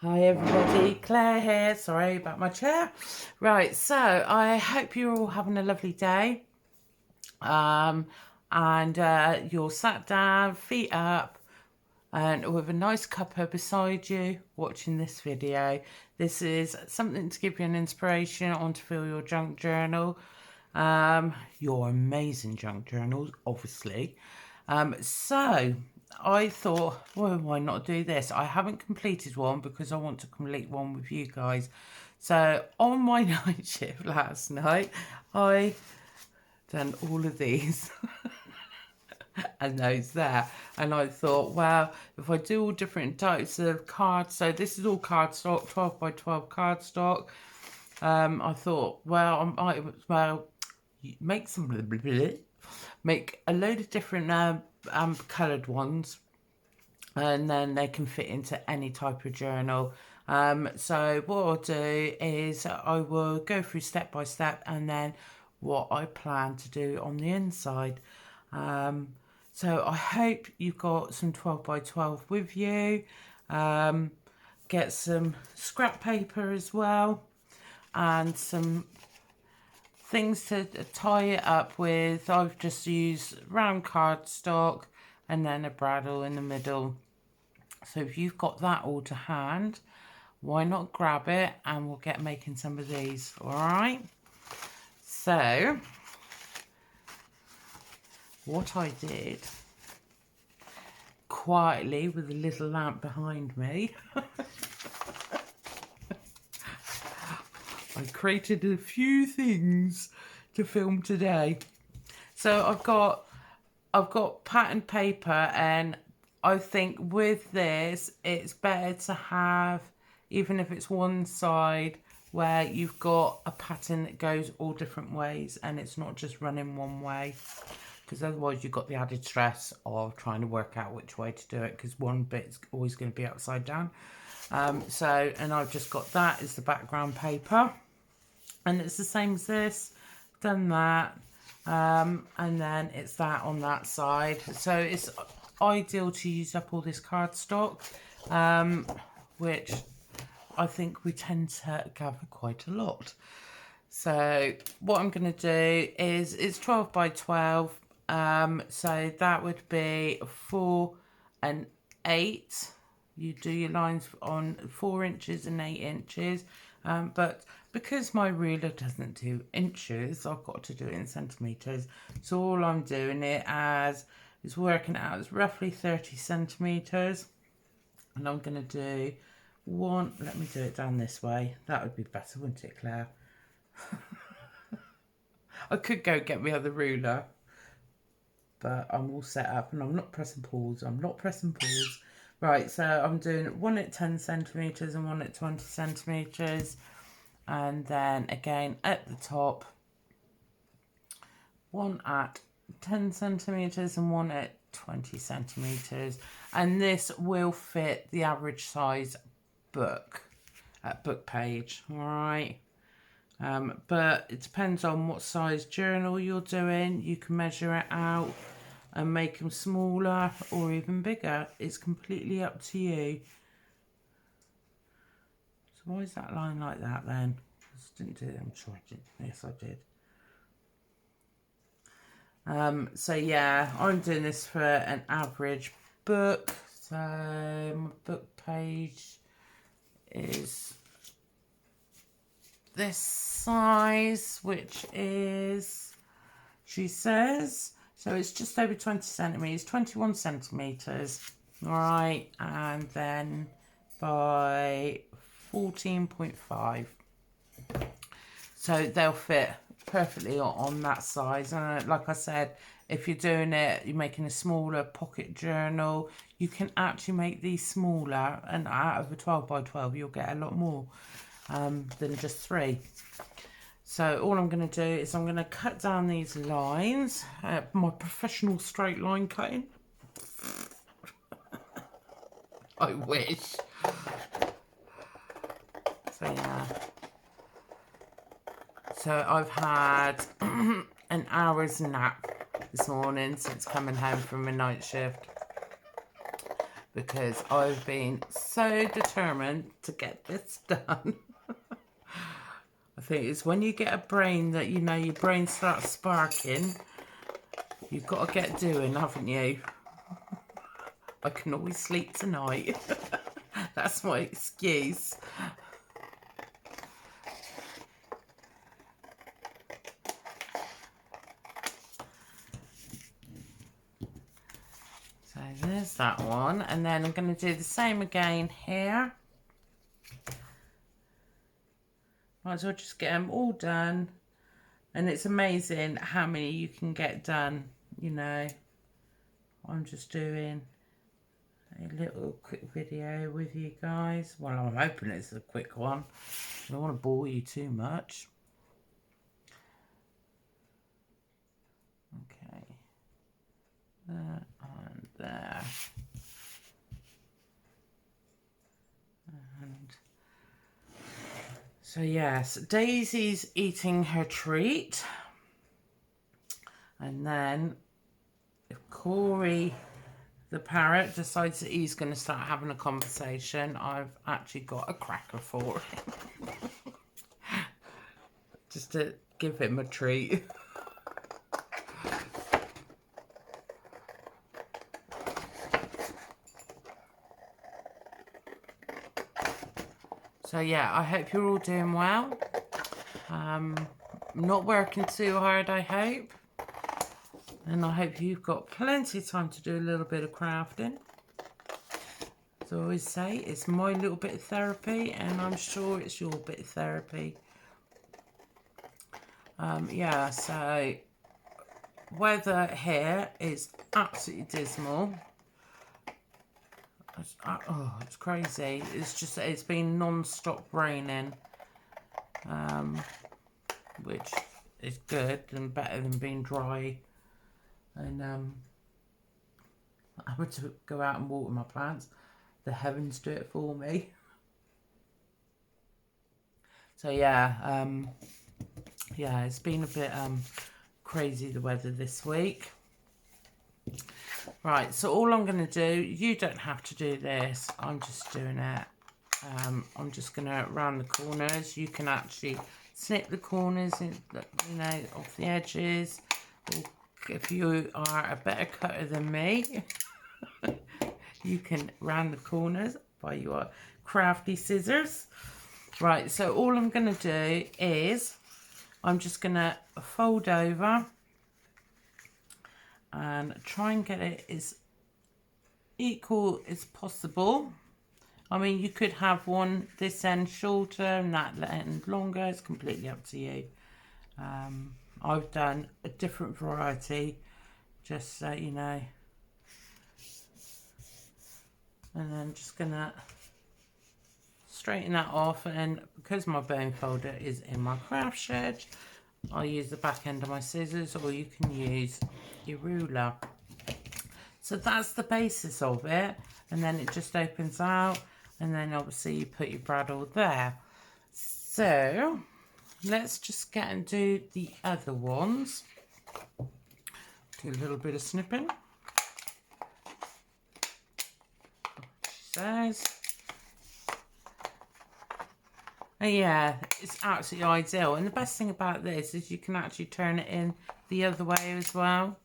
Hi everybody, Claire here. Sorry about my chair. Right, so I hope you're all having a lovely day. And you're sat down, feet up, and with a nice cuppa beside you watching this video. This is something to give you an inspiration on to fill your junk journal. Your amazing junk journals, obviously. So I thought, well, why not do this? I haven't completed one because I want to complete one with you guys. So on my night shift last night, I done all of these and those there. And I thought, well, if I do all different types of cards, so this is all cardstock, 12 by 12 cardstock. I thought, well, I might as well make some make a load of different coloured ones, and then they can fit into any type of journal. So what I'll do is I will go through step by step and then what I plan to do on the inside. So I hope you've got some 12 by 12 with you. Get some scrap paper as well and some things to tie it up with. I've just used round cardstock and then a bradawl in the middle. So if you've got that all to hand, why not grab it and we'll get making some of these. All right. So what I did quietly with a little lamp behind me, I created a few things to film today. So I've got pattern paper, and I think with this it's better to have, even if it's one side, where you've got a pattern that goes all different ways and it's not just running one way, because otherwise you've got the added stress of trying to work out which way to do it, because one bit's always going to be upside down. And I've just got that as the background paper, and it's the same as this. Done that, and then it's that on that side. So it's ideal to use up all this cardstock, which I think we tend to gather quite a lot. So what I'm going to do is, it's 12 by 12, so that would be 4 and 8. You do your lines on 4 inches and 8 inches, but because my ruler doesn't do inches, I've got to do it in centimetres. So all I'm doing it as is working out as roughly 30 centimetres. And I'm going to do one, let me do it down this way. That would be better, wouldn't it, Claire? I could go get my other ruler, but I'm all set up and I'm not pressing pause. Right, so I'm doing one at 10 centimetres and one at 20 centimetres. And then again at the top, one at 10 centimetres and one at 20 centimetres. And this will fit the average size book page, all right? But it depends on what size journal you're doing. You can measure it out and make them smaller or even bigger. It's completely up to you. So why is that line like that then? I just didn't do it. I'm sure I did. Yes, I did. So yeah, I'm doing this for an average book. So my book page is this size, which is, she says, so it's just over 20 centimetres, 21 centimetres, all right, and then by 14.5. So they'll fit perfectly on that size. And like I said, if you're doing it, you're making a smaller pocket journal, you can actually make these smaller, and out of a 12 by 12 you'll get a lot more than just 3. So all I'm going to do is I'm going to cut down these lines, my professional straight line cutting. I wish. So yeah. So I've had an hour's nap this morning since coming home from a night shift. because I've been so determined to get this done. I think it's when you get a brain that, you know, your brain starts sparking, you've got to get doing, haven't you? I can always sleep tonight. That's my excuse. So there's that one. And then I'm going to do the same again here. Might as well just get them all done. And it's amazing how many you can get done, you know. I'm just doing a little quick video with you guys. Well, I'm hoping it's a quick one. I don't want to bore you too much. Okay. There and there. And so yes, Daisy's eating her treat. And then if Corey the parrot decides that he's going to start having a conversation, I've actually got a cracker for him. Just to give him a treat. So yeah, I hope you're all doing well. Not working too hard, I hope. And I hope you've got plenty of time to do a little bit of crafting. As I always say, it's my little bit of therapy, and I'm sure it's your bit of therapy. Yeah, so weather here is absolutely dismal. It's crazy. It's been non-stop raining, which is good and better than being dry. And I went to go out and water my plants. The heavens do it for me. So yeah, yeah, it's been a bit crazy, the weather this week. Right, so all I'm going to do, you don't have to do this, I'm just doing it. I'm just going to round the corners. You can actually snip the corners, you know, off the edges. Or if you are a better cutter than me, you can round the corners by your crafty scissors. Right, so all I'm going to do is I'm just going to fold over and try and get it as equal as possible. I mean, you could have one this end shorter and that end longer. It's completely up to you. I've done a different variety, just so you know. And then just gonna straighten that off, and because my bone folder is in my craft shed, I'll use the back end of my scissors, or you can use your ruler. So that's the basis of it, and then it just opens out, and then obviously you put your bradawl there. So let's just get and do the other ones. Do a little bit of snipping. Says. And yeah, it's absolutely ideal. And the best thing about this is you can actually turn it in the other way as well.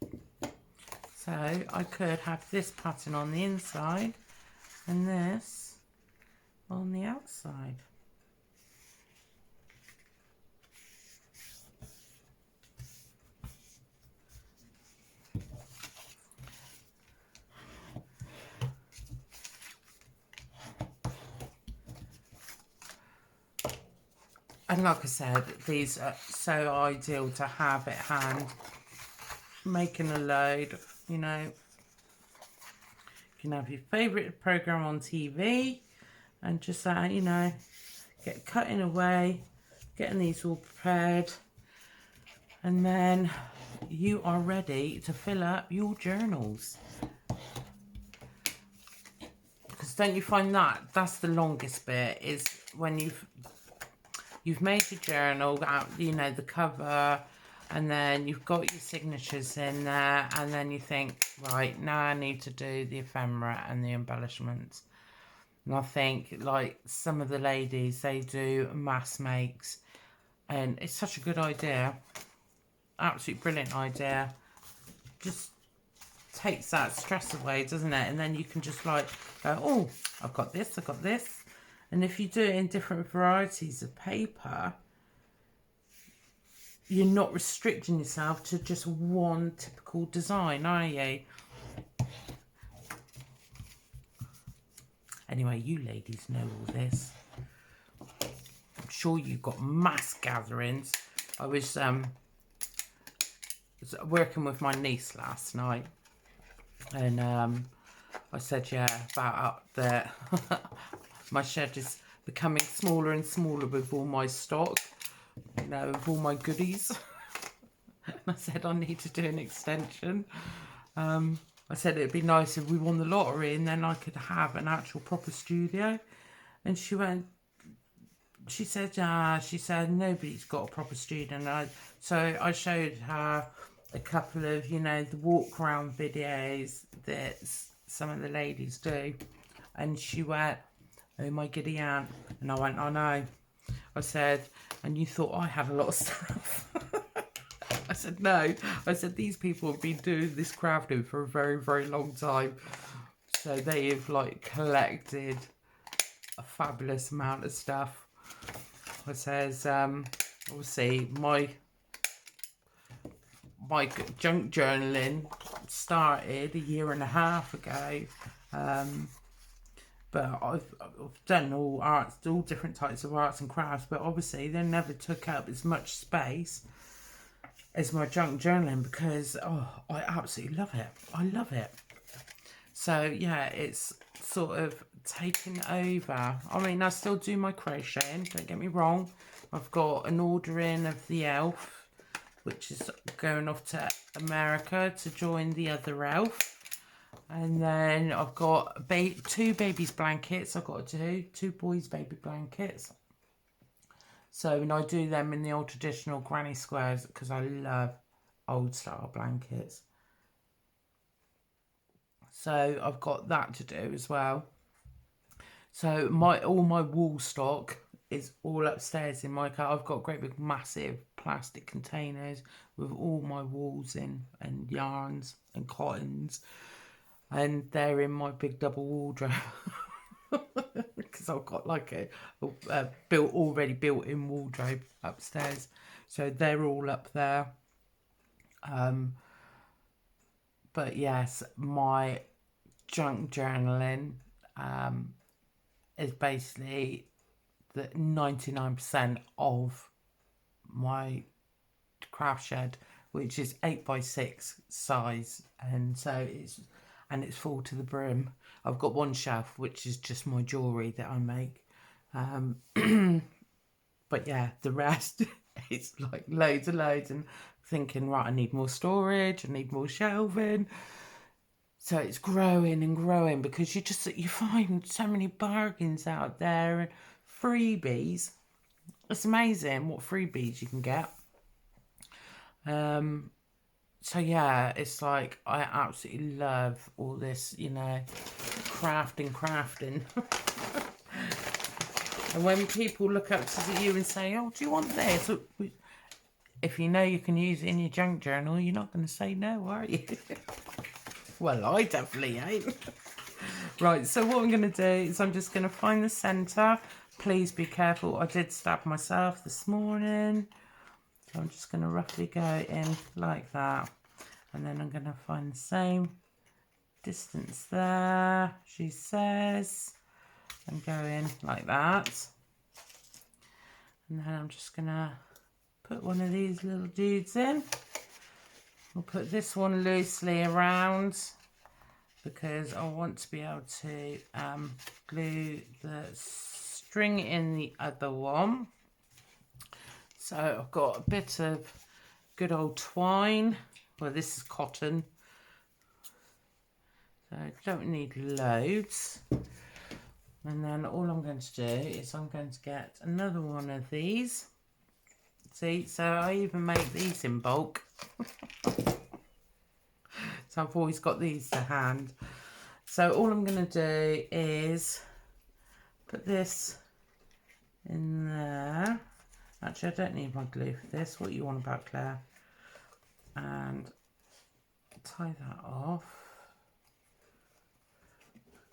So I could have this pattern on the inside and this on the outside. And like I said, these are so ideal to have at hand. Making a load, you know. You can have your favourite programme on TV and just, you know, get cutting away, getting these all prepared. And then you are ready to fill up your journals. Because don't you find that's the longest bit, is when you've made your journal, you know, the cover, And then you've got your signatures in there, and then you think, right, now I need to do the ephemera and the embellishments. And I think, like, some of the ladies, they do mass makes, and it's such a good idea. Absolutely brilliant idea. Just takes that stress away, doesn't it? And then you can just like go, oh, I've got this, I've got this. And if you do it in different varieties of paper, you're not restricting yourself to just one typical design, are you? Anyway, you ladies know all this. I'm sure you've got mass gatherings. I was working with my niece last night, and I said, yeah, about that my shed is becoming smaller and smaller with all my stock, you know, with all my goodies. And I said, I need to do an extension. I said it'd be nice if we won the lottery and then I could have an actual proper studio. And she said, nobody's got a proper studio. And so I showed her a couple of, you know, the walk around videos that some of the ladies do. And she went, oh my giddy aunt. And I went, I know. I said, and you thought I had a lot of stuff. I said, no. I said, these people have been doing this crafting for a very, very long time. So they have, like, collected a fabulous amount of stuff. I says, obviously, my junk journaling started a year and a half ago. But I've done all different types of arts and crafts, but obviously they never took up as much space as my junk journaling because, oh, I absolutely love it. I love it. So, yeah, it's sort of taken over. I mean, I still do my crocheting, don't get me wrong. I've got an order in of the elf, which is going off to America to join the other elf. And then I've got two babies' blankets. I've got to do two boys' baby blankets. So, and I do them in the old traditional granny squares because I love old style blankets. So I've got that to do as well. So all my wool stock is all upstairs in my car. I've got great big massive plastic containers with all my wools in and yarns and cottons. And they're in my big double wardrobe. Because I've got like a already built-in wardrobe upstairs, so they're all up there. But yes, my junk journaling is basically the 99% of my craft shed, which is 8x6 size, and so it's full to the brim. I've got one shelf which is just my jewellery that I make. But yeah, the rest it's like loads and loads, and thinking, right, I need more storage, I need more shelving. So it's growing and growing because you find so many bargains out there and freebies. It's amazing what freebies you can get. So yeah, it's like I absolutely love all this, you know, crafting. And when people look up to you and say, oh, do you want this? If you know you can use it in your junk journal, you're not going to say no, are you? Well, I definitely ain't. Right, so what I'm going to do is I'm just going to find the centre. Please be careful. I did stab myself this morning. So I'm just going to roughly go in like that. And then I'm going to find the same distance there, she says. And go in like that. And then I'm just going to put one of these little dudes in. I'll put this one loosely around because I want to be able to glue the string in the other one. So I've got a bit of good old twine. Well, this is cotton. So I don't need loads. And then all I'm going to do is I'm going to get another one of these See, so I even make these in bulk. So I've always got these to hand. So all I'm going to do is put this in there. Actually, I don't need my glue for this. What you want about, Claire? And tie that off.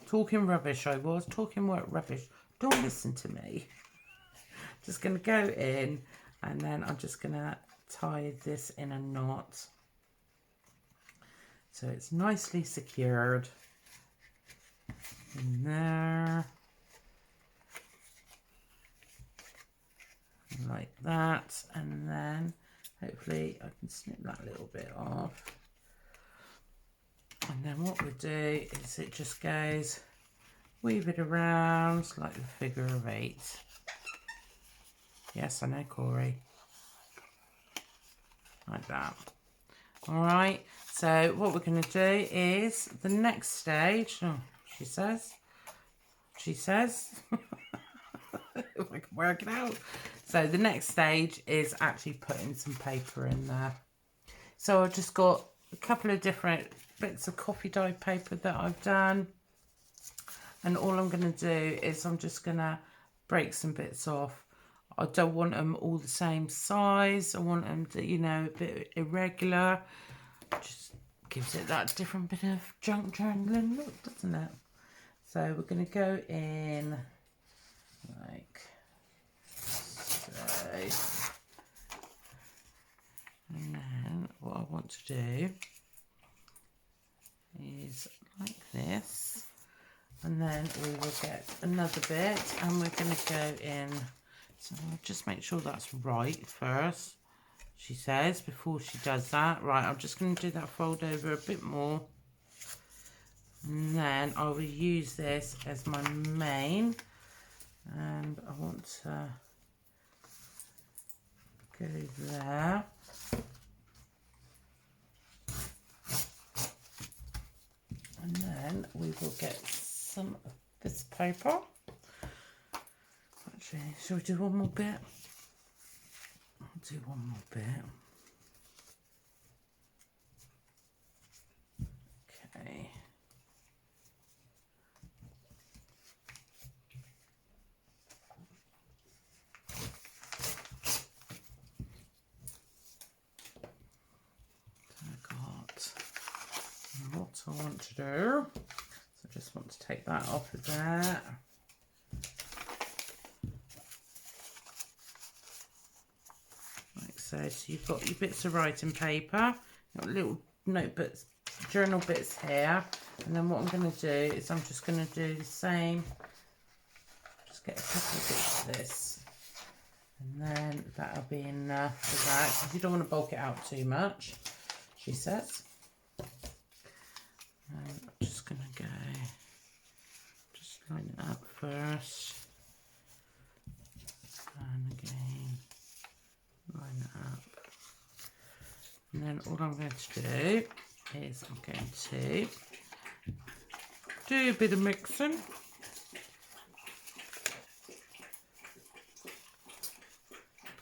Talking rubbish, I was. Talking work rubbish. Don't listen to me. Just going to go in, and then I'm just going to tie this in a knot. So it's nicely secured in there. Like that. And then hopefully I can snip that little bit off. And then what we do is it just goes, weave it around like the figure of 8. Yes, I know, Corey. Like that. All right, so what we're going to do is the next stage, she says, if I can work it out. So the next stage is actually putting some paper in there. So I've just got a couple of different bits of coffee dye paper that I've done. And all I'm going to do is I'm just going to break some bits off. I don't want them all the same size. I want them to, you know, a bit irregular. Just gives it that different bit of junk journaling look, doesn't it? So we're going to go in like so. And then what I want to do is like this. And then we will get another bit and we're going to go in. So I'll just make sure that's right first, she says, before she does that. Right, I'm just going to do that fold over a bit more. And then I will use this as my main. And I want to go there. And then we will get some of this paper. Actually, shall we do one more bit? I'll do one more bit. Okay. So I got what I want to do. So I just want to take that off of there. So you've got your bits of writing paper, you've got little notebooks, journal bits here, and then what I'm going to do is I'm just going to do the same, just get a couple of bits of this, and then that'll be enough for that, because you don't want to bulk it out too much, she says. And I'm just going to go, just line it up first, and again. Line it up. And then all I'm going to do is I'm going to do a bit of mixing.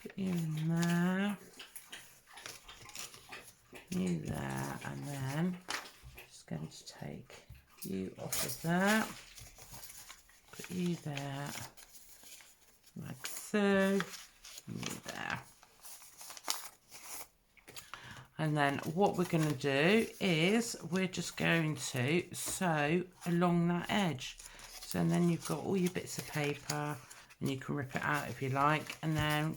Put you in there. You there. And then I'm just going to take you off of there. Put you there. Like so. You there. And then what we're going to do is we're just going to sew along that edge. So then you've got all your bits of paper and you can rip it out if you like. And then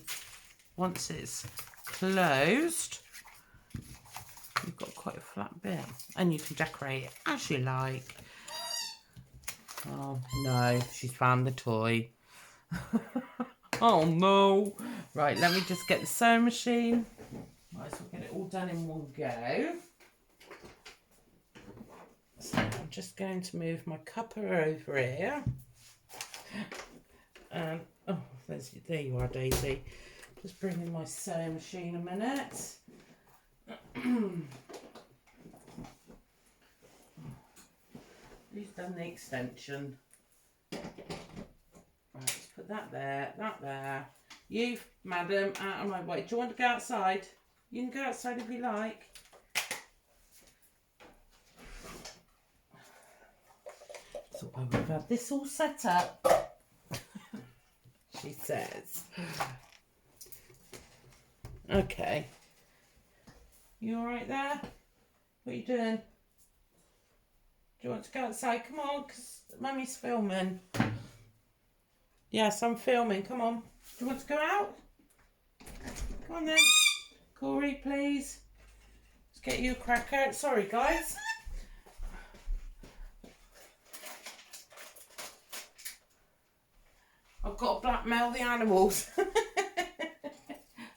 once it's closed, you've got quite a flat bit. And you can decorate it as you like. Oh no, she's found the toy. Oh no. Right, let me just get the sewing machine. Might as well get it all done in one go. So I'm just going to move my cuppa over here. Oh, there you are, Daisy. Just bring in my sewing machine a minute. Who's done the extension? Right, let's put that there, You, madam, out of my way. Do you want to go outside? You can go outside if you like. Thought I would have had this all set up. She says. Okay. You alright there? What are you doing? Do you want to go outside? Come on, because Mummy's filming. Yes, I'm filming. Come on. Do you want to go out? Come on then. Corey, please. Let's get you a cracker. Sorry, guys. I've got to blackmail the animals.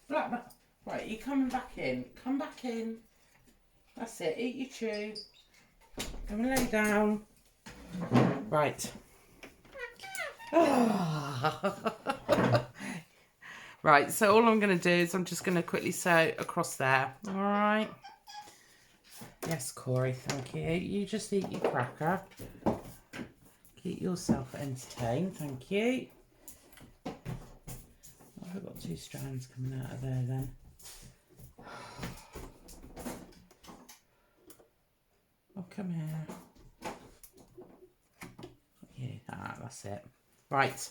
Blackmail. Right, you're coming back in. Come back in. That's it. Eat your chew. Come and lay down. Right. Right, so all I'm going to do is I'm just going to quickly sew across there. All right. Yes, Corey, thank you. You just eat your cracker. Keep yourself entertained, thank you. I've got 2 strands coming out of there then. Oh, come here. Yeah, that's it. Right.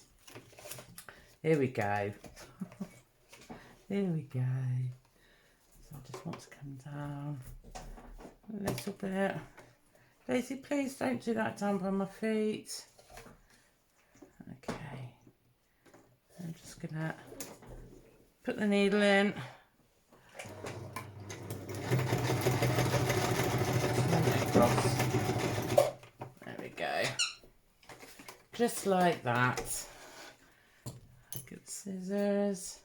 Here we go. Here we go. So I just want to come down a little bit. Daisy, please don't do that down by my feet. Okay. I'm just gonna put the needle in. There we go. Just like that. Good scissors.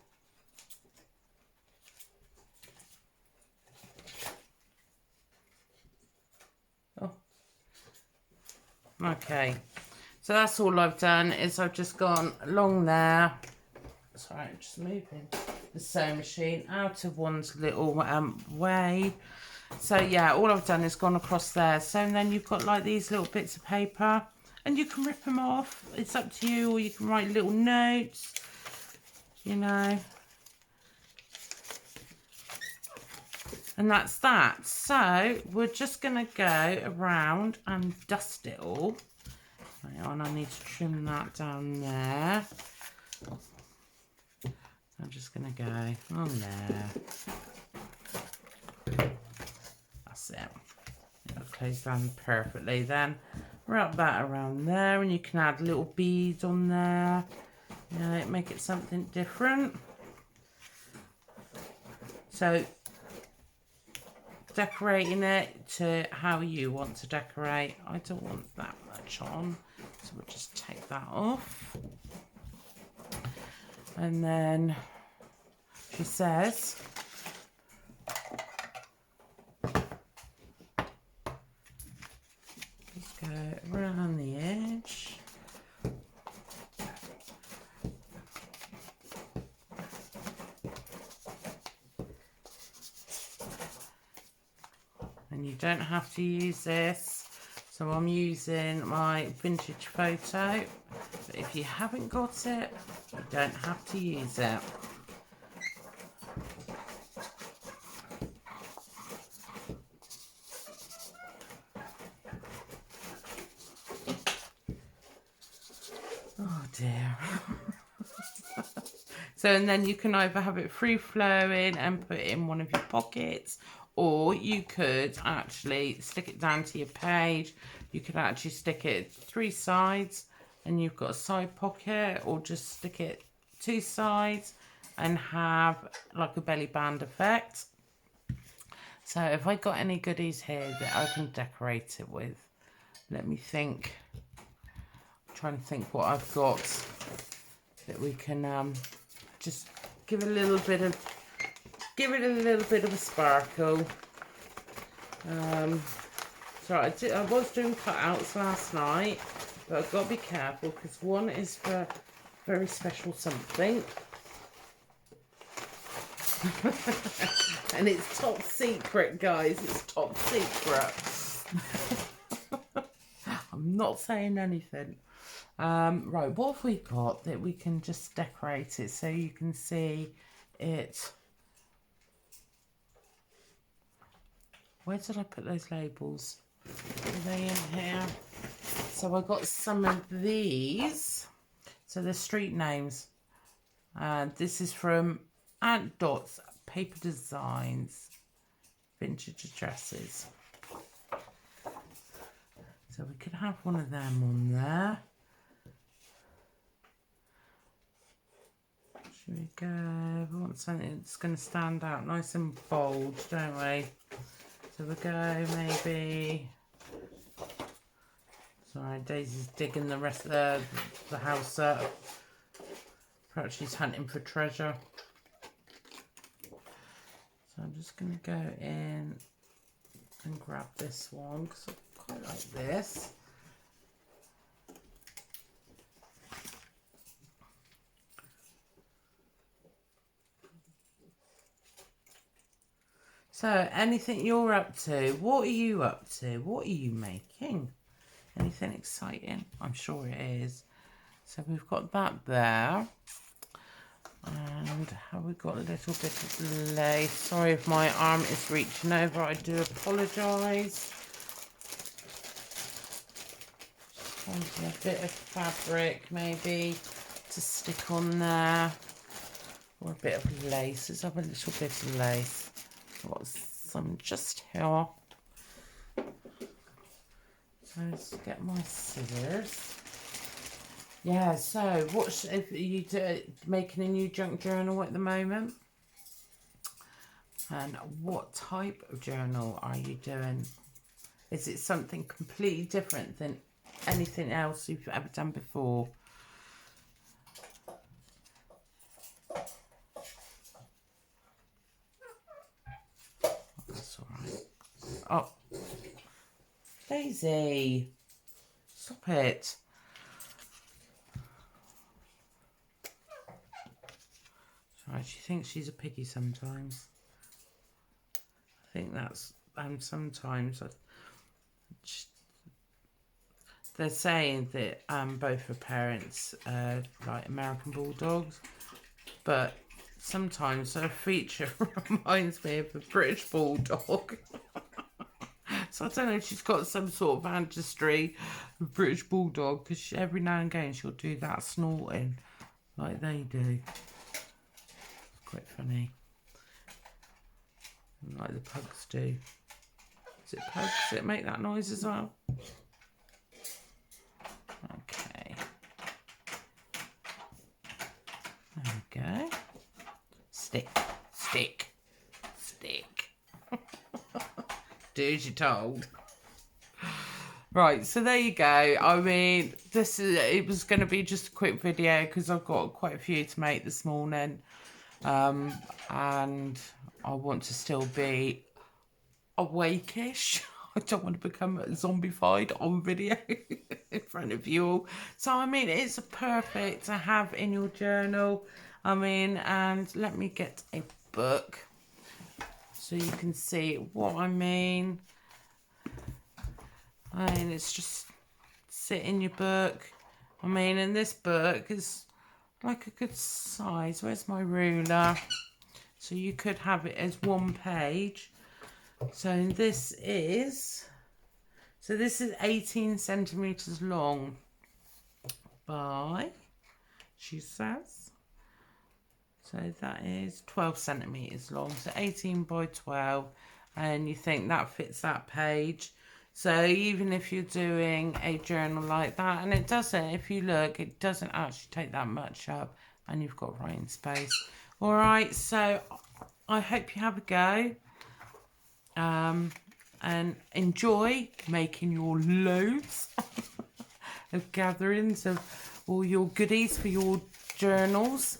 Oh. Okay. So that's all I've done is I've just gone along there. Sorry, I'm just moving the sewing machine out of one's little way. So yeah, all I've done is gone across there. So then you've got like these little bits of paper and you can rip them off. It's up to you, or you can write little notes, you know. And that's that. So we're just going to go around and dust it all. Hang on, I need to trim that down there. I'm just going to go on there. That's it. It'll close down perfectly. Then wrap that around there, and you can add little beads on there. You know, make it something different. So decorating it to how you want to decorate. I don't want that much on, so we'll just take that off. And then she says just go around the edge. And you don't have to use this, so I'm using my vintage photo, but if you haven't got it, you don't have to use it. Oh dear. So, and then you can either have it free flowing and put it in one of your pockets, or you could actually stick it down to your page. You could actually stick it 3 sides and you've got a side pocket, or just stick it 2 sides and have like a belly band effect. So if I got any goodies here that I can decorate it with, let me think. I'm trying to think what I've got that we can just give it a little bit of a sparkle. So I was doing cutouts last night, but I've got to be careful because one is for very special something. And it's top secret, guys. It's top secret. I'm not saying anything. Right, what have we got that we can just decorate it so you can see it? Where did I put those labels? Are they in here? So I got some of these. So they're street names. This is from Aunt Dot's Paper Designs Vintage Addresses. So we could have one of them on there. Should we go? We want something that's going to stand out nice and bold, don't we? So we'll go maybe... Sorry, Daisy's digging the rest of the house up. Perhaps she's hunting for treasure. So I'm just going to go in and grab this one because I quite like this. So, anything you're up to? What are you up to? What are you making? Anything exciting? I'm sure it is. So we've got that there. And have we got a little bit of lace? Sorry if my arm is reaching over. I do apologise. Finding a bit of fabric maybe to stick on there. Or a bit of lace. Let's have a little bit of lace. Got some just here. So let's get my scissors. Yeah, so what are you making a new junk journal at the moment? And what type of journal are you doing? Is it something completely different than anything else you've ever done before? That's all right. Oh, Daisy, stop it. Right, she thinks she's a piggy sometimes. I think that's, sometimes they're saying that both her parents like American Bulldogs, but sometimes her feature reminds me of a British Bulldog. So I don't know if she's got some sort of ancestry of British Bulldog, because every now and again she'll do that snorting like they do. Quite funny. Like the pugs do. Is it pugs that make that noise as well? Okay. There we go. Stick. Stick. Stick. Do as you're told. Right, so there you go. I mean, it was going to be just a quick video because I've got quite a few to make this morning. And I want to still be awake-ish. I don't want to become zombified on video in front of you all. So, I mean, it's perfect to have in your journal. I mean, and let me get a book so you can see what I mean. And it's just sit in your book. I mean, and this book is like a good size. Where's my ruler? So you could have it as one page. So this is 18 centimeters long by, she says. So that is 12 centimeters long. So 18 by 12. And you think that fits that page. So even if you're doing a journal like that, and it doesn't, if you look, it doesn't actually take that much up, and you've got writing space. All right, so I hope you have a go and enjoy making your loads of gatherings of all your goodies for your journals.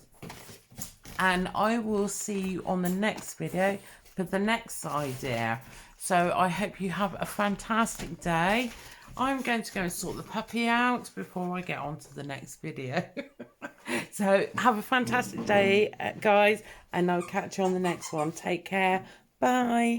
And I will see you on the next video for the next idea. So I hope you have a fantastic day. I'm going to go and sort the puppy out before I get on to the next video. So have a fantastic day, guys, and I'll catch you on the next one. Take care. Bye.